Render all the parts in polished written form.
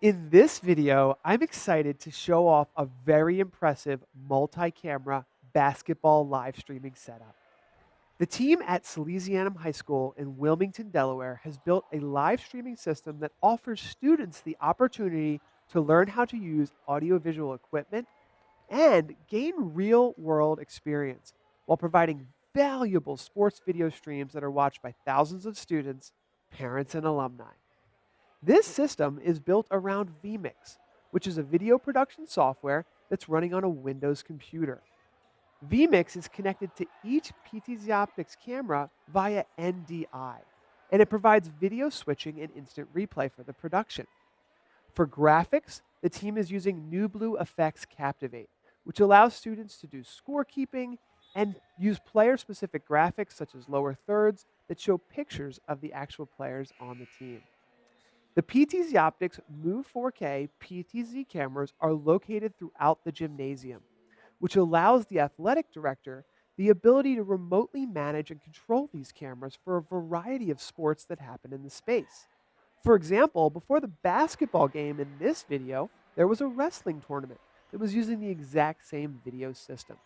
In this video, I'm excited to show off a very impressive multi-camera basketball live streaming setup. The team at Salesianum High School in Wilmington, Delaware has built a live streaming system that offers students the opportunity to learn how to use audiovisual equipment and gain real-world experience while providing valuable sports video streams that are watched by thousands of students, parents, and alumni. This system is built around vMix, which is a video production software that's running on a Windows computer. vMix is connected to each PTZOptics camera via NDI, and it provides video switching and instant replay for the production. For graphics, the team is using NewBlue FX Captivate, which allows students to do scorekeeping and use player-specific graphics such as lower thirds that show pictures of the actual players on the team. The PTZOptics Move 4K PTZ cameras are located throughout the gymnasium, which allows the athletic director the ability to remotely manage and control these cameras for a variety of sports that happen in the space. For example, before the basketball game in this video, there was a wrestling tournament that was using the exact same video system.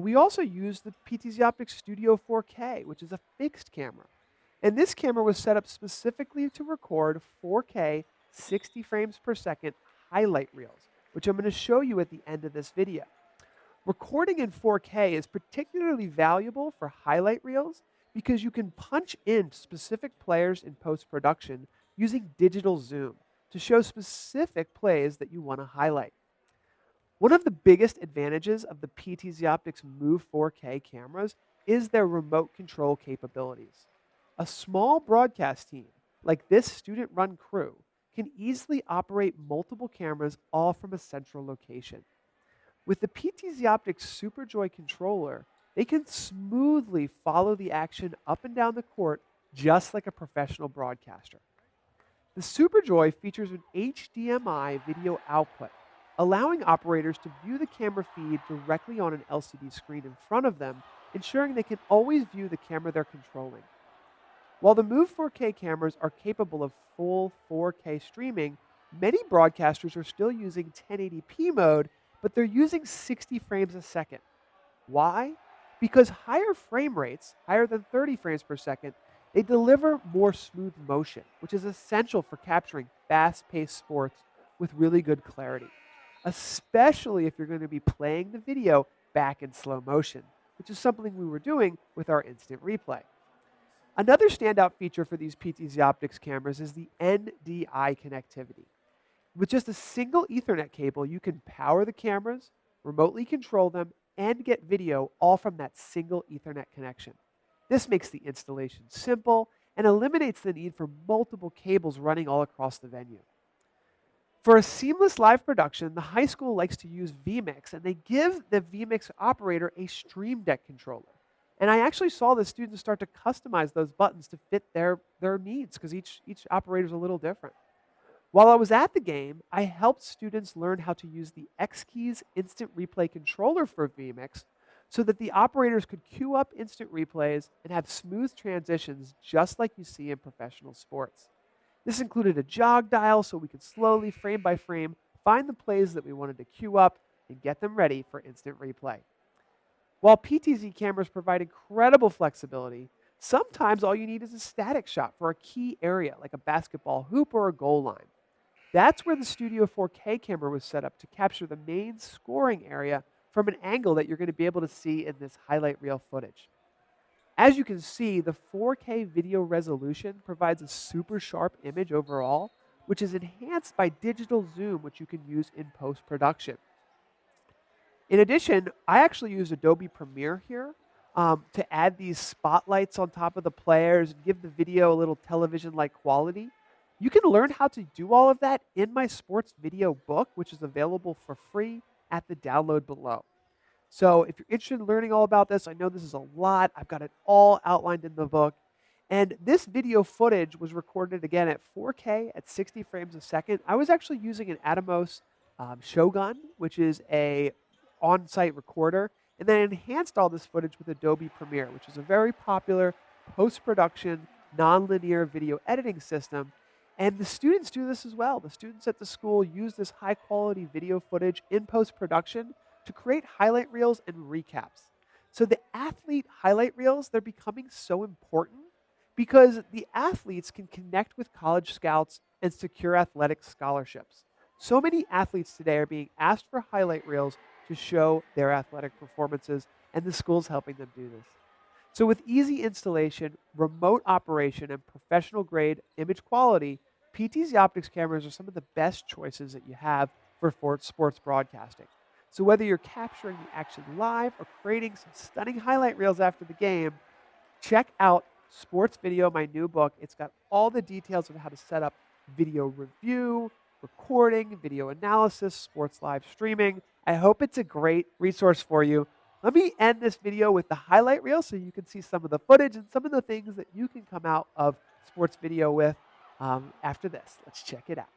We also used the PTZOptics Studio 4K, which is a fixed camera. And this camera was set up specifically to record 4K 60 frames per second highlight reels, which I'm going to show you at the end of this video. Recording in 4K is particularly valuable for highlight reels because you can punch in specific players in post-production using digital zoom to show specific plays that you want to highlight. One of the biggest advantages of the PTZOptics Move 4K cameras is their remote control capabilities. A small broadcast team, like this student-run crew, can easily operate multiple cameras all from a central location. With the PTZOptics SuperJoy controller, they can smoothly follow the action up and down the court just like a professional broadcaster. The SuperJoy features an HDMI video output, allowing operators to view the camera feed directly on an LCD screen in front of them, ensuring they can always view the camera they're controlling. While the Move 4K cameras are capable of full 4K streaming, many broadcasters are still using 1080p mode, but they're using 60 frames a second. Why? Because higher frame rates, higher than 30 frames per second, they deliver more smooth motion, which is essential for capturing fast-paced sports with really good clarity, especially if you're going to be playing the video back in slow motion, which is something we were doing with our instant replay. Another standout feature for these PTZOptics cameras is the NDI connectivity. With just a single Ethernet cable, you can power the cameras, remotely control them, and get video all from that single Ethernet connection. This makes the installation simple and eliminates the need for multiple cables running all across the venue. For a seamless live production, the high school likes to use vMix, and they give the vMix operator a Stream Deck controller. And I actually saw the students start to customize those buttons to fit their needs because each operator is a little different. While I was at the game, I helped students learn how to use the X-Keys Instant Replay controller for vMix so that the operators could queue up instant replays and have smooth transitions just like you see in professional sports. This included a jog dial so we could slowly, frame by frame, find the plays that we wanted to queue up and get them ready for instant replay. While PTZ cameras provide incredible flexibility, sometimes all you need is a static shot for a key area like a basketball hoop or a goal line. That's where the Studio 4K camera was set up to capture the main scoring area from an angle that you're going to be able to see in this highlight reel footage. As you can see, the 4K video resolution provides a super sharp image overall, which is enhanced by digital zoom, which you can use in post-production. In addition, I actually used Adobe Premiere here to add these spotlights on top of the players and give the video a little television-like quality. You can learn how to do all of that in my sports video book, which is available for free at the download below. So if you're interested in learning all about this, I know this is a lot. I've got it all outlined in the book. And this video footage was recorded again at 4K at 60 frames a second. I was actually using an Atomos Shogun, which is a on-site recorder, and then enhanced all this footage with Adobe Premiere, which is a very popular post-production, non-linear video editing system. And the students do this as well. The students at the school use this high quality video footage in post production to create highlight reels and recaps. So the athlete highlight reels, they're becoming so important because the athletes can connect with college scouts and secure athletic scholarships. So many athletes today are being asked for highlight reels to show their athletic performances, and the school's helping them do this. So, with easy installation, remote operation, and professional grade image quality, PTZ Optics cameras are some of the best choices that you have for sports broadcasting. So, whether you're capturing the action live or creating some stunning highlight reels after the game, check out Sports Video, my new book. It's got all the details of how to set up video review, recording, video analysis, sports live streaming. I hope it's a great resource for you. Let me end this video with the highlight reel so you can see some of the footage and some of the things that you can come out of sports video with after this. Let's check it out.